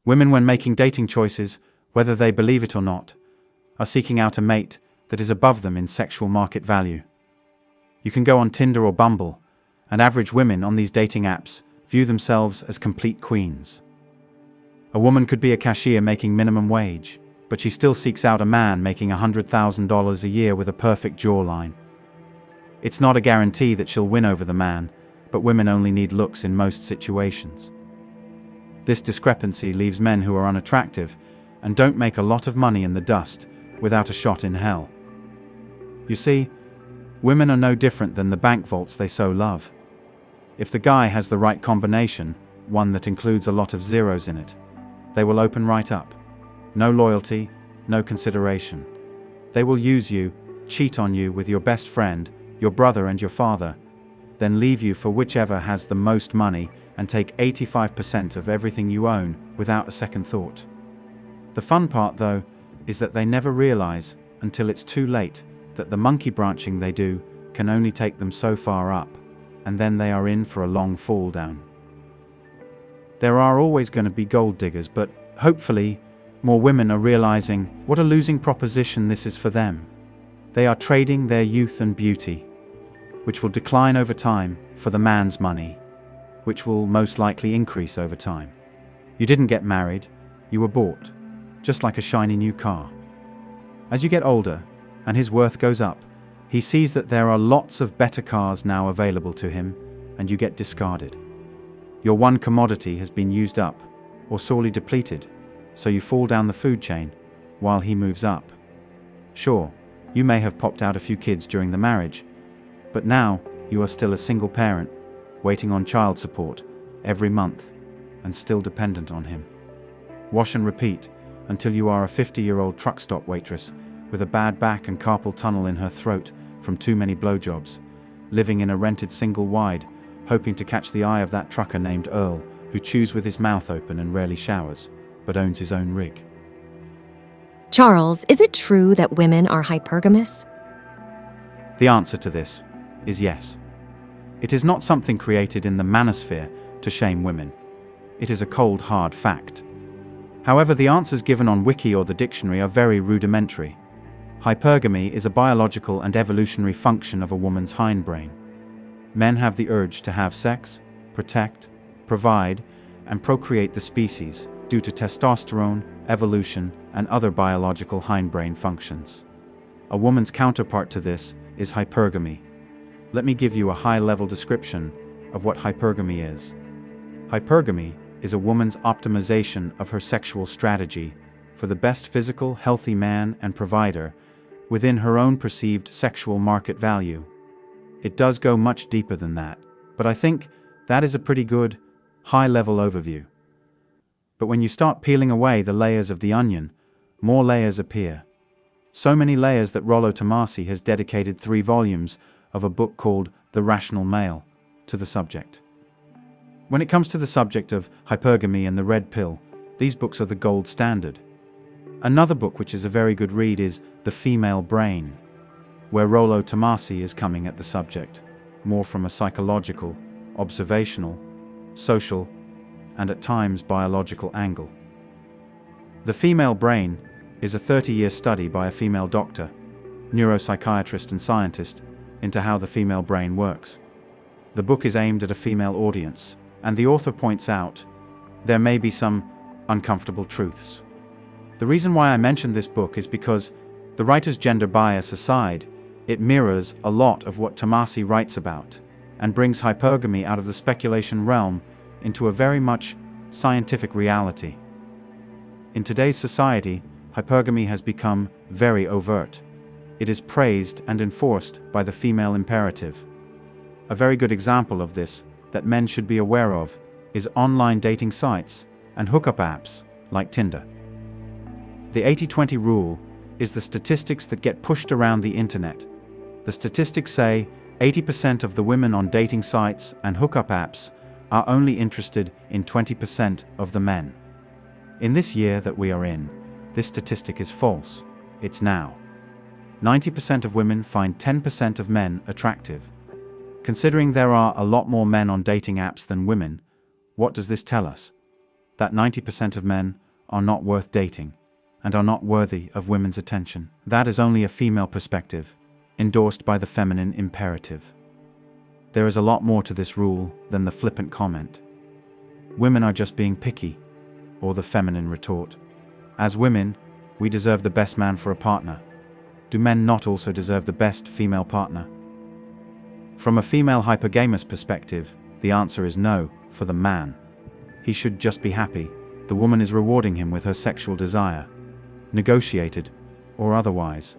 Women, when making dating choices, whether they believe it or not, are seeking out a mate that is above them in sexual market value. You can go on Tinder or Bumble, and average women on these dating apps view themselves as complete queens. A woman could be a cashier making minimum wage, but she still seeks out a man making $100,000 a year with a perfect jawline. It's not a guarantee that she'll win over the man, but women only need looks in most situations. This discrepancy leaves men who are unattractive and don't make a lot of money in the dust without a shot in hell. You see, women are no different than the bank vaults they so love. If the guy has the right combination, one that includes a lot of zeros in it, they will open right up. No loyalty, no consideration. They will use you, cheat on you with your best friend, your brother and your father, then leave you for whichever has the most money and take 85% of everything you own without a second thought. The fun part, though, is that they never realize, until it's too late, that the monkey branching they do can only take them so far up, and then they are in for a long fall down. There are always going to be gold diggers, but hopefully, more women are realizing what a losing proposition this is for them. They are trading their youth and beauty, which will decline over time, for the man's money, which will most likely increase over time. You didn't get married, you were bought, just like a shiny new car. As you get older, and his worth goes up, he sees that there are lots of better cars now available to him, and you get discarded. Your one commodity has been used up, or sorely depleted, so you fall down the food chain, while he moves up. Sure, you may have popped out a few kids during the marriage, but now you are still a single parent, waiting on child support every month, and still dependent on him. Wash and repeat until you are a 50-year-old truck stop waitress with a bad back and carpal tunnel in her throat from too many blowjobs, living in a rented single wide, hoping to catch the eye of that trucker named Earl, who chews with his mouth open and rarely showers, but owns his own rig. Charles, is it true that women are hypergamous? The answer to this is yes. It is not something created in the manosphere to shame women. It is a cold, hard fact. However, the answers given on Wiki or the dictionary are very rudimentary. Hypergamy is a biological and evolutionary function of a woman's hindbrain. Men have the urge to have sex, protect, provide, and procreate the species due to testosterone, evolution, and other biological hindbrain functions. A woman's counterpart to this is hypergamy. Let me give you a high-level description of what hypergamy is. Hypergamy is a woman's optimization of her sexual strategy for the best physical, healthy man and provider within her own perceived sexual market value. It does go much deeper than that, but I think that is a pretty good, high-level overview. But when you start peeling away the layers of the onion, more layers appear. So many layers that Rollo Tomassi has dedicated 3 volumes of a book called The Rational Male to the subject. When it comes to the subject of hypergamy and the red pill, these books are the gold standard. Another book which is a very good read is The Female Brain, where Rollo Tomassi is coming at the subject more from a psychological, observational, social, and at times biological angle. The Female Brain is a 30-year study by a female doctor, neuropsychiatrist and scientist into how the female brain works. The book is aimed at a female audience, and the author points out there may be some uncomfortable truths. The reason why I mentioned this book is because, the writer's gender bias aside, it mirrors a lot of what Tomassi writes about, and brings hypergamy out of the speculation realm into a very much scientific reality. In today's society, hypergamy has become very overt. It is praised and enforced by the female imperative. A very good example of this that men should be aware of is online dating sites and hookup apps like Tinder. The 80-20 rule is the statistics that get pushed around the internet. The statistics say 80% of the women on dating sites and hookup apps are only interested in 20% of the men. In this year that we are in, this statistic is false. It's now. 90% of women find 10% of men attractive. Considering there are a lot more men on dating apps than women, what does this tell us? that 90% of men are not worth dating and are not worthy of women's attention. That is only a female perspective, endorsed by the feminine imperative. There is a lot more to this rule than the flippant comment. Women are just being picky, or the feminine retort. As women, we deserve the best man for a partner. Do men not also deserve the best female partner? From a female hypergamous perspective, the answer is no for the man. He should just be happy the woman is rewarding him with her sexual desire, negotiated or otherwise.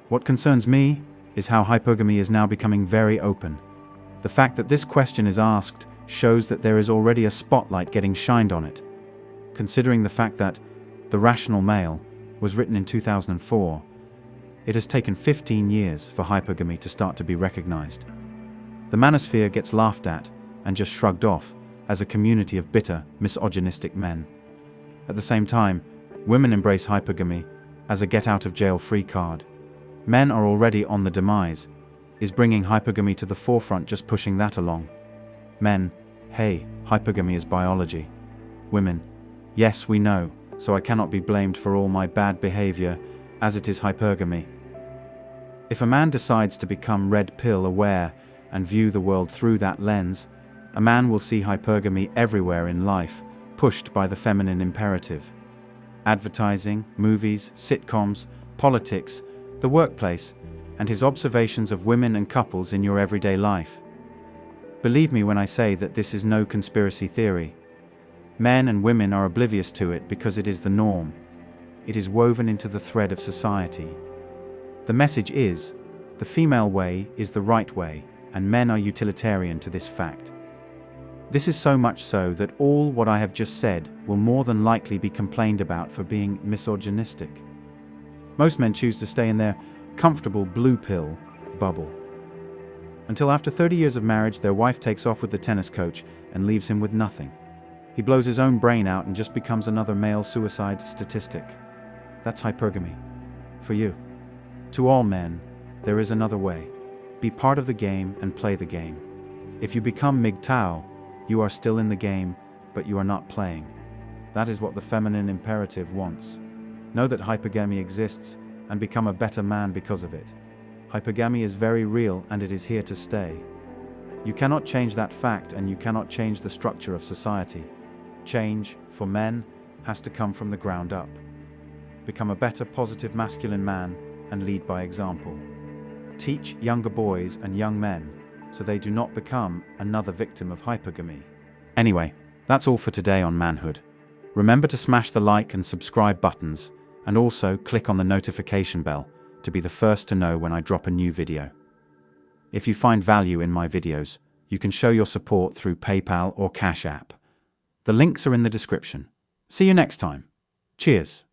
What concerns me is how hypergamy is now becoming very open. The fact that this question is asked shows that there is already a spotlight getting shined on it. Considering the fact that The Rational Male was written in 2004, it has taken 15 years for hypergamy to start to be recognized. The manosphere gets laughed at and just shrugged off as a community of bitter, misogynistic men. At the same time, women embrace hypergamy as a get-out-of-jail-free card. Men are already on the demise. Is bringing hypergamy to the forefront just pushing that along? Men, hey, hypergamy is biology. Women, yes, we know, so I cannot be blamed for all my bad behavior, as it is hypergamy. If a man decides to become red pill aware and view the world through that lens, a man will see hypergamy everywhere in life, pushed by the feminine imperative. Advertising, movies, sitcoms, politics, the workplace, and his observations of women and couples in your everyday life. Believe me when I say that this is no conspiracy theory. Men and women are oblivious to it because it is the norm. It is woven into the thread of society. The message is, the female way is the right way, and men are utilitarian to this fact. This is so much so that all what I have just said will more than likely be complained about for being misogynistic. Most men choose to stay in their comfortable blue pill bubble. Until after 30 years of marriage, their wife takes off with the tennis coach and leaves him with nothing. He blows his own brain out and just becomes another male suicide statistic. That's hypergamy. For you. To all men, there is another way. Be part of the game and play the game. If you become MGTOW, you are still in the game, but you are not playing. That is what the feminine imperative wants. Know that hypergamy exists and become a better man because of it. Hypergamy is very real and it is here to stay. You cannot change that fact and you cannot change the structure of society. Change, for men, has to come from the ground up. Become a better positive masculine man and lead by example. Teach younger boys and young men so they do not become another victim of hypergamy. Anyway, that's all for today on Manhood. Remember to smash the like and subscribe buttons, and also click on the notification bell to be the first to know when I drop a new video. If you find value in my videos, you can show your support through PayPal or Cash App. The links are in the description. See you next time. Cheers.